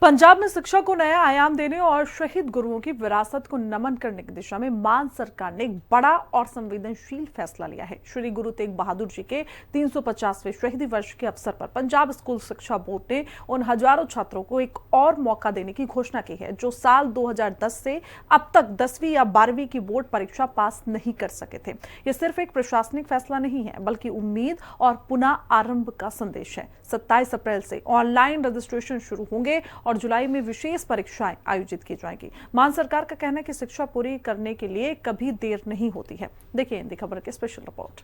पंजाब में शिक्षा को नया आयाम देने और शहीद गुरुओं की विरासत को नमन करने की दिशा में मान सरकार ने एक बड़ा और संवेदनशील फैसला लिया है। श्री गुरु तेग बहादुर जी के 350वें शहीदी वर्ष के अवसर पर पंजाब स्कूल शिक्षा बोर्ड ने उन हजारों छात्रों को एक और मौका देने की घोषणा की है जो साल 2010 से अब तक 10वीं या 12वीं की बोर्ड परीक्षा पास नहीं कर सके थे। यह सिर्फ एक प्रशासनिक फैसला नहीं है बल्कि उम्मीद और पुनः आरंभ का संदेश है। 27 अप्रैल से ऑनलाइन रजिस्ट्रेशन शुरू होंगे और जुलाई में विशेष परीक्षाएं आयोजित की जाएंगी। मान सरकार का कहना है कि शिक्षा पूरी करने के लिए कभी देर नहीं होती है। देखिए हिंदी खबर की स्पेशल रिपोर्ट।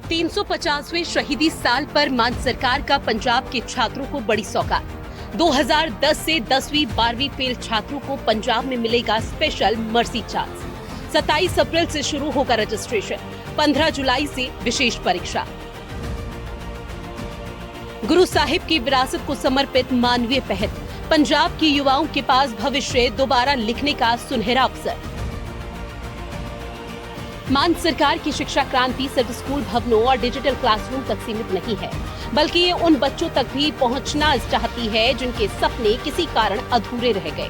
350वें शहीदी साल पर मान सरकार का पंजाब के छात्रों को बड़ी सौगात। 2010 से 10वीं 12वीं फेल छात्रों को पंजाब में मिलेगा स्पेशल मर्सी चांस। 27 अप्रैल से शुरू होगा रजिस्ट्रेशन, 15 जुलाई से विशेष परीक्षा। गुरु साहिब की विरासत को समर्पित मानवीय पहल, पंजाब के युवाओं के पास भविष्य दोबारा लिखने का सुनहरा अवसर। मान सरकार की शिक्षा क्रांति सिर्फ स्कूल भवनों और डिजिटल क्लासरूम तक सीमित नहीं है, बल्कि ये उन बच्चों तक भी पहुंचना चाहती है जिनके सपने किसी कारण अधूरे रह गए।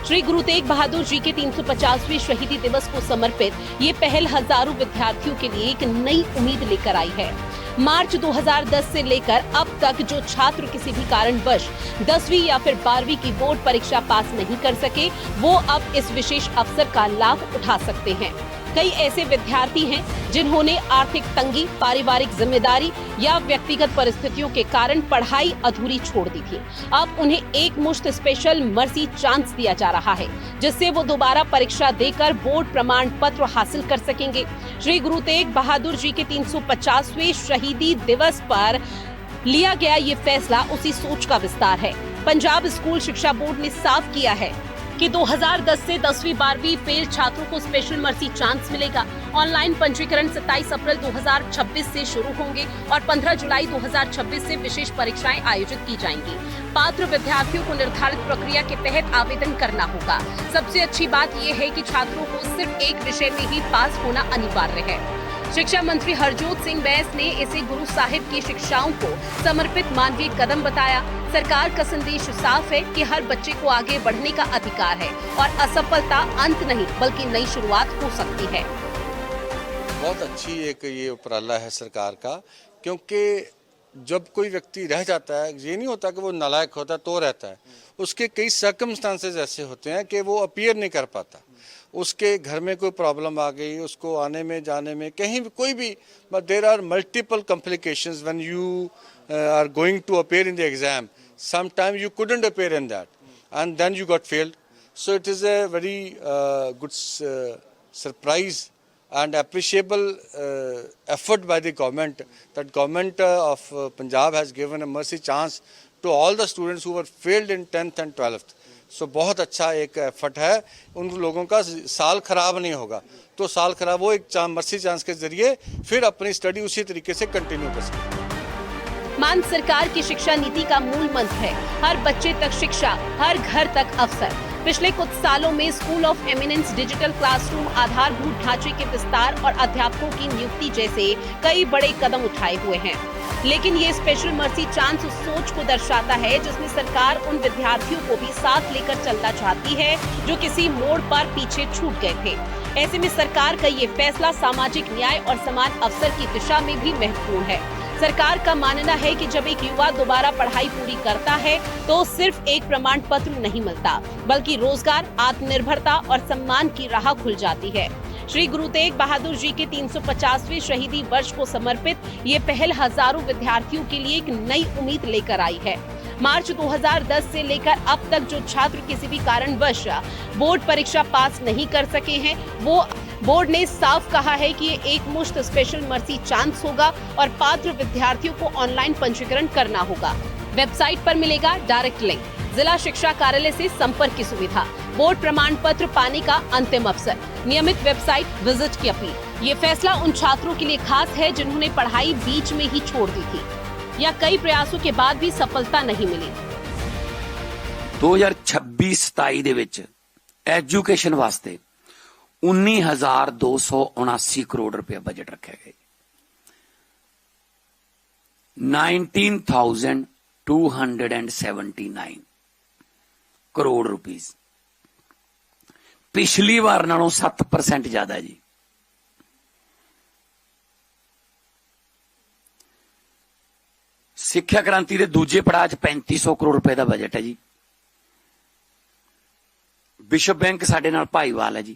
श्री गुरु तेग बहादुर जी के 350वें शहीदी दिवस को समर्पित ये पहल हजारों विद्यार्थियों के लिए एक नई उम्मीद लेकर आई है। मार्च 2010 से लेकर अब तक जो छात्र किसी भी कारणवश 10वीं या फिर 12वीं की बोर्ड परीक्षा पास नहीं कर सके, वो अब इस विशेष अवसर का लाभ उठा सकते हैं। कई ऐसे विद्यार्थी हैं जिन्होंने आर्थिक तंगी, पारिवारिक जिम्मेदारी या व्यक्तिगत परिस्थितियों के कारण पढ़ाई अधूरी छोड़ दी थी। अब उन्हें एक मुश्त स्पेशल मर्सी चांस दिया जा रहा है, जिससे वो दोबारा परीक्षा देकर बोर्ड प्रमाण पत्र हासिल कर सकेंगे। श्री गुरु तेग बहादुर जी के 350वें शहीदी दिवस पर लिया गया ये फैसला उसी सोच का विस्तार है। पंजाब स्कूल शिक्षा बोर्ड ने साफ किया है कि 2010 से 10वीं 12वीं फेल छात्रों को स्पेशल मर्सी चांस मिलेगा। ऑनलाइन पंजीकरण 27 अप्रैल 2026 से शुरू होंगे और 15 जुलाई 2026 से विशेष परीक्षाएं आयोजित की जाएंगी। पात्र विद्यार्थियों को निर्धारित प्रक्रिया के तहत आवेदन करना होगा। सबसे अच्छी बात यह है कि छात्रों को सिर्फ एक विषय में ही पास होना अनिवार्य है। शिक्षा मंत्री हरजोत सिंह बैस ने इसे गुरु साहिब की शिक्षाओं को समर्पित मानवीय कदम बताया। सरकार का संदेश साफ है कि हर बच्चे को आगे बढ़ने का अधिकार है और असफलता अंत नहीं बल्कि नई शुरुआत हो सकती है। बहुत अच्छी एक ये उपराला है सरकार का, क्योंकि जब कोई व्यक्ति रह जाता है, ये नहीं होता कि वो नालायक होता तो रहता है, उसके कई सर्कमस्टांसेस ऐसे होते हैं कि वो अपीयर नहीं कर पाता। उसके घर में कोई प्रॉब्लम आ गई, उसको आने में जाने में कहीं भी कोई भी, but there are multiple complications when you are going to appear in the exam. Sometimes you couldn't appear in that and then you got failed. So it is a very good surprise and appreciable effort by the government, that government of Punjab has given a mercy chance to all the students who were failed in 10th and 12th. So बहुत अच्छा एक effort है। उन लोगों का साल खराब नहीं होगा, तो साल खराब वो एक मर्सी चांस के जरिए फिर अपनी स्टडी उसी तरीके से कंटिन्यू कर सकते हैं। मान सरकार की शिक्षा नीति का मूल मंत्र है हर बच्चे तक शिक्षा, हर घर तक अवसर। पिछले कुछ सालों में school of eminence, digital classroom, आधारभूत ढांचे के विस्तार और अध्यापकों की नियुक्ति जैसे कई बड़े कदम उठाए हुए हैं, लेकिन ये स्पेशल मर्सी चांस उस सोच को दर्शाता है जिसमें सरकार उन विद्यार्थियों को भी साथ लेकर चलना चाहती है जो किसी मोड़ पर पीछे छूट गए थे। ऐसे में सरकार का ये फैसला सामाजिक न्याय और समान अवसर की दिशा में भी महत्वपूर्ण है। सरकार का मानना है कि जब एक युवा दोबारा पढ़ाई पूरी करता है तो सिर्फ एक प्रमाण पत्र नहीं मिलता, बल्कि रोजगार, आत्मनिर्भरता और सम्मान की राह खुल जाती है। श्री गुरु तेग बहादुर जी के 350वें शहीदी वर्ष को समर्पित ये पहल हजारों विद्यार्थियों के लिए एक नई उम्मीद लेकर आई है। मार्च 2010 से लेकर अब तक जो छात्र किसी भी कारणवश बोर्ड परीक्षा पास नहीं कर सके हैं, वो बोर्ड ने साफ कहा है कि ये एक मुश्त स्पेशल मर्सी चांस होगा और पात्र विद्यार्थियों को ऑनलाइन पंजीकरण करना होगा। वेबसाइट पर मिलेगा डायरेक्ट लिंक, जिला शिक्षा कार्यालय से संपर्क की सुविधा, बोर्ड प्रमाण पत्र पाने का अंतिम अवसर, नियमित वेबसाइट विजिट की अपील। ये फैसला उन छात्रों के लिए खास है जिन्होंने पढ़ाई बीच में ही छोड़ दी थी या कई प्रयासों के बाद भी सफलता नहीं मिली। 2026-27 ਦੇ ਵਿੱਚ एजुकेशन वास्ते 19,279 करोड़ रुपया बजट रखे गए। 19,000 279 ਕਰੋੜ ਰੁਪੀਸ। ਪਿਛਲੀ ਵਾਰ ਨਾਲੋਂ 7% ਜ਼ਿਆਦਾ ਜੀ। ਸਿੱਖਿਆ ਕ੍ਰਾਂਤੀ ਦੇ ਦੂਜੇ ਪੜਾਅ 'ਚ 3500 ਕਰੋੜ ਰੁਪਏ ਦਾ ਬਜਟ ਹੈ ਜੀ। ਵਿਸ਼ਵ ਬੈਂਕ ਸਾਡੇ ਨਾਲ ਭਾਈਵਾਲ ਹੈ ਜੀ,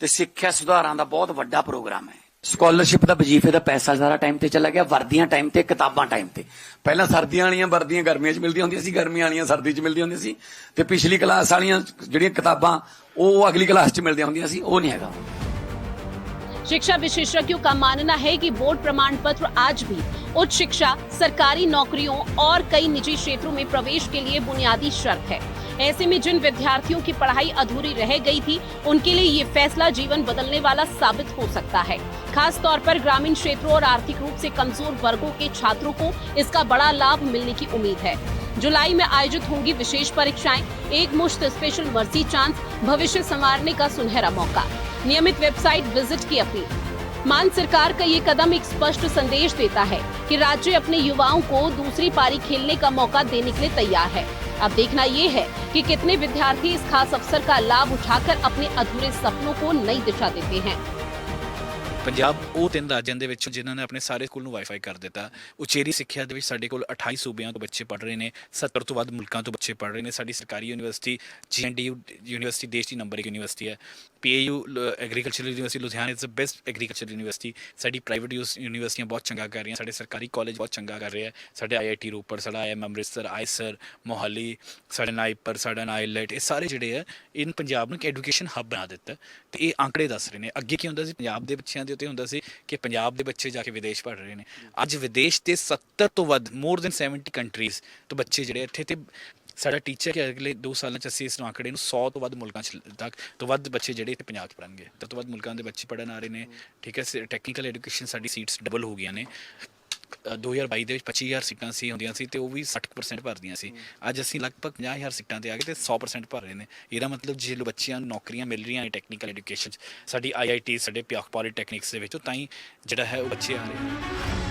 ਤੇ ਸਿੱਖਿਆ ਸੁਧਾਰਾਂ ਦਾ ਬਹੁਤ ਵੱਡਾ ਪ੍ਰੋਗਰਾਮ ਹੈ। ਸਕਾਲਰਸ਼ਿਪ ਦਾ ਵਜੀਫੇ ਦਾ ਪੈਸਾ ਸਾਰਾ ਟਾਈਮ ਤੇ ਚਲਾ ਗਿਆ, ਵਰਦੀਆਂ ਟਾਈਮ ਤੇ, ਕਿਤਾਬਾਂ ਟਾਈਮ ਤੇ। ਪਹਿਲਾਂ ਸਰਦੀਆਂ ਵਾਲੀਆਂ ਵਰਦੀਆਂ ਗਰਮੀਆਂ 'ਚ ਮਿਲਦੀਆਂ ਹੁੰਦੀਆਂ ਸੀ, ਗਰਮੀਆਂ ਵਾਲੀਆਂ ਸਰਦੀ 'ਚ ਮਿਲਦੀਆਂ ਹੁੰਦੀਆਂ ਸੀ, ਤੇ ਪਿਛਲੀ ਕਲਾਸ ਵਾਲੀਆਂ ਜਿਹੜੀਆਂ ਕਿਤਾਬਾਂ ਉਹ ਅਗਲੀ ਕਲਾਸ 'ਚ ਮਿਲਦੀਆਂ ਹੁੰਦੀਆਂ ਸੀ, ਉਹ नहीं हैगा। शिक्षा विशेषज्ञों का मानना है कि बोर्ड प्रमाण पत्र आज भी उच्च शिक्षा, सरकारी नौकरियों और कई निजी क्षेत्रों में प्रवेश के लिए बुनियादी शर्त है। ऐसे में जिन विद्यार्थियों की पढ़ाई अधूरी रह गई थी, उनके लिए ये फैसला जीवन बदलने वाला साबित हो सकता है। खास तौर पर ग्रामीण क्षेत्रों और आर्थिक रूप से कमजोर वर्गों के छात्रों को इसका बड़ा लाभ मिलने की उम्मीद है। जुलाई में आयोजित होंगी विशेष परीक्षाएं, एक मुश्त स्पेशल मर्सी चांस, भविष्य संवारने का सुनहरा मौका। नियमित वेबसाइट विजिट की अपील। मान सरकार का ये कदम एक स्पष्ट संदेश देता है कि राज्य अपने युवाओं को दूसरी पारी खेलने का मौका देने के लिए तैयार है। अब देखना ये है कि कितने विद्यार्थी इस खास अवसर का लाभ उठाकर अपने अधूरे सपनों को नई दिशा देते हैं। ਪੰਜਾਬ ਉਹ 3 ਰਾਜਾਂ ਦੇ ਵਿੱਚੋਂ ਜਿਨ੍ਹਾਂ ਨੇ ਆਪਣੇ ਸਾਰੇ ਸਕੂਲ ਨੂੰ ਵਾਈਫਾਈ ਕਰ ਦਿੱਤਾ। ਉਚੇਰੀ ਸਿੱਖਿਆ ਦੇ ਵਿੱਚ ਸਾਡੇ ਕੋਲ 28 ਸੂਬਿਆਂ ਤੋਂ ਬੱਚੇ ਪੜ੍ਹ ਰਹੇ ਨੇ, 70 ਤੋਂ ਵੱਧ ਮੁਲਕਾਂ ਤੋਂ ਬੱਚੇ ਪੜ੍ਹ ਰਹੇ ਨੇ। ਸਾਡੀ ਸਰਕਾਰੀ ਯੂਨੀਵਰਸਿਟੀ GNDU ਯੂਨੀਵਰਸਿਟੀ ਦੇਸ਼ ਦੀ ਨੰਬਰ 1 ਯੂਨੀਵਰਸਿਟੀ ਹੈ। PAU agricultural university Ludhiana is the best agriculture university. ਸਾਡੀ ਪ੍ਰਾਈਵੇਟ ਯੂਨੀਵਰਸਿਟੀਆਂ ਬਹੁਤ ਚੰਗਾ ਕਰ ਰਹੀਆਂ, ਸਾਡੇ ਸਰਕਾਰੀ ਕਾਲਜ ਬਹੁਤ ਚੰਗਾ ਕਰ ਰਹੇ ਆ। ਸਾਡੇ IIT ਰੋਪੜ, ਸਾਡਾ IIM ਅੰਮ੍ਰਿਤਸਰ, ਆਈਸਰ ਮੋਹਾਲੀ, ਸਾਡਾ ਨਾਈਪਰ, ਸਾਡਾ ਨਾਈਲੈਟ, ਇਹ ਸਾਰੇ ਜਿਹੜੇ ਆ ਇਨ ਪੰਜਾਬ ਨੂੰ ਇੱਕ ਐਜੂਕੇਸ਼ਨ ਹੱਬ ਬਣਾ ਦਿੱਤਾ। ਤੇ ਇਹ ਆંકੜੇ ਦੱਸ ਰਹੇ ਨੇ। ਅੱਗੇ ਕੀ ਹੁੰਦਾ ਸੀ, ਪੰਜਾਬ ਦੇ ਬੱਚਿਆਂ ਦੇ ਉੱਤੇ ਹੁੰਦਾ ਸੀ ਕਿ ਪੰਜਾਬ ਦੇ ਬੱਚੇ ਜਾ ਕੇ ਵਿਦੇਸ਼ ਪੜ੍ਹ ਰਹੇ ਨੇ। ਅੱਜ ਵਿਦੇਸ਼ ਦੇ 70 ਤੋਂ ਵੱਧ ਮੋਰ ਦੈਨ 70 ਕੰਟਰੀਜ਼ ਤੋਂ ਬੱਚੇ ਜਿਹੜੇ ਇੱਥੇ, ਤੇ ਸਾਡਾ ਟੀਚਰ ਕਿ ਅਗਲੇ 2 ਸਾਲਾਂ 'ਚ ਅਸੀਂ ਇਸ ਆંકੜੇ ਨੂੰ 100 ਤੋਂ ਵੱਧ ਮੁਲਕਾਂ 'ਚ ਤੱਕ ਤੋਂ ਵੱਧ ਬੱਚੇ ਜਿਹੜੇ ਇੱਥੇ ਪੰਜਾਬ 'ਚ ਪੜ੍ਹਨਗੇ। ਤੋਂ ਵੱਧ ਮੁਲਕਾਂ ਦੇ ਬੱਚੇ ਪੜ੍ਹਨ ਆ ਰਹੇ ਨੇ। ਠੀਕ ਹੈ, ਟੈਕਨੀਕਲ ਐਜੂਕੇਸ਼ਨ ਸਾਡੀ ਸੀਟਸ ਡਬਲ ਹੋ ਗਈਆਂ ਨੇ। 2022 ਦੇ ਵਿੱਚ 25,000 ਸੀਟਾਂ ਸੀ ਹੁੰਦੀਆਂ ਸੀ, ਤੇ ਉਹ ਵੀ 60% ਭਰਦੀਆਂ ਸੀ। ਅੱਜ ਅਸੀਂ ਲਗਭਗ 50,000 ਸੀਟਾਂ ਤੇ ਆ ਗਏ ਤੇ 100% ਭਰ ਰਹੇ ਨੇ। ਇਹਦਾ ਮਤਲਬ ਜੇ ਬੱਚਿਆਂ ਨੂੰ ਨੌਕਰੀਆਂ ਮਿਲ ਰਹੀਆਂ ਨੇ ਟੈਕਨੀਕਲ ਐਜੂਕੇਸ਼ਨ 'ਚ, ਸਾਡੀ IIT, ਸਾਡੇ ਪੋਲੀਟੈਕਨਿਕਸ ਦੇ ਵਿੱਚ, ਤਾਂ ਹੀ ਜਿਹੜਾ ਹੈ ਉਹ ਬੱਚੇ ਆ ਰਹੇ ਨੇ।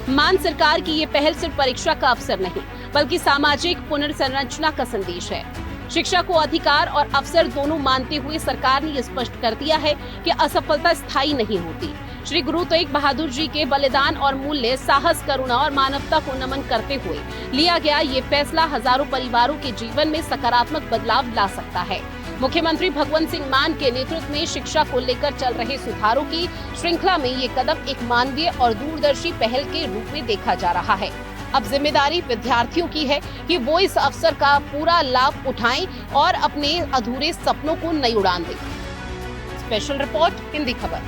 मान सरकार की ये पहल सिर्फ परीक्षा का अवसर नहीं, बल्कि सामाजिक पुनर्संरचना का संदेश है। शिक्षा को अधिकार और अवसर दोनों मानते हुए सरकार ने ये स्पष्ट कर दिया है कि असफलता स्थायी नहीं होती। श्री गुरु तेग बहादुर जी के बलिदान और मूल्य, साहस, करुणा और मानवता को नमन करते हुए लिया गया ये फैसला हजारों परिवारों के जीवन में सकारात्मक बदलाव ला सकता है। मुख्यमंत्री भगवंत सिंह मान के नेतृत्व में शिक्षा को लेकर चल रहे सुधारों की श्रृंखला में ये कदम एक मानवीय और दूरदर्शी पहल के रूप में देखा जा रहा है। अब जिम्मेदारी विद्यार्थियों की है कि वो इस अवसर का पूरा लाभ उठाएं और अपने अधूरे सपनों को नई उड़ान दें। स्पेशल रिपोर्ट, हिंदी खबर।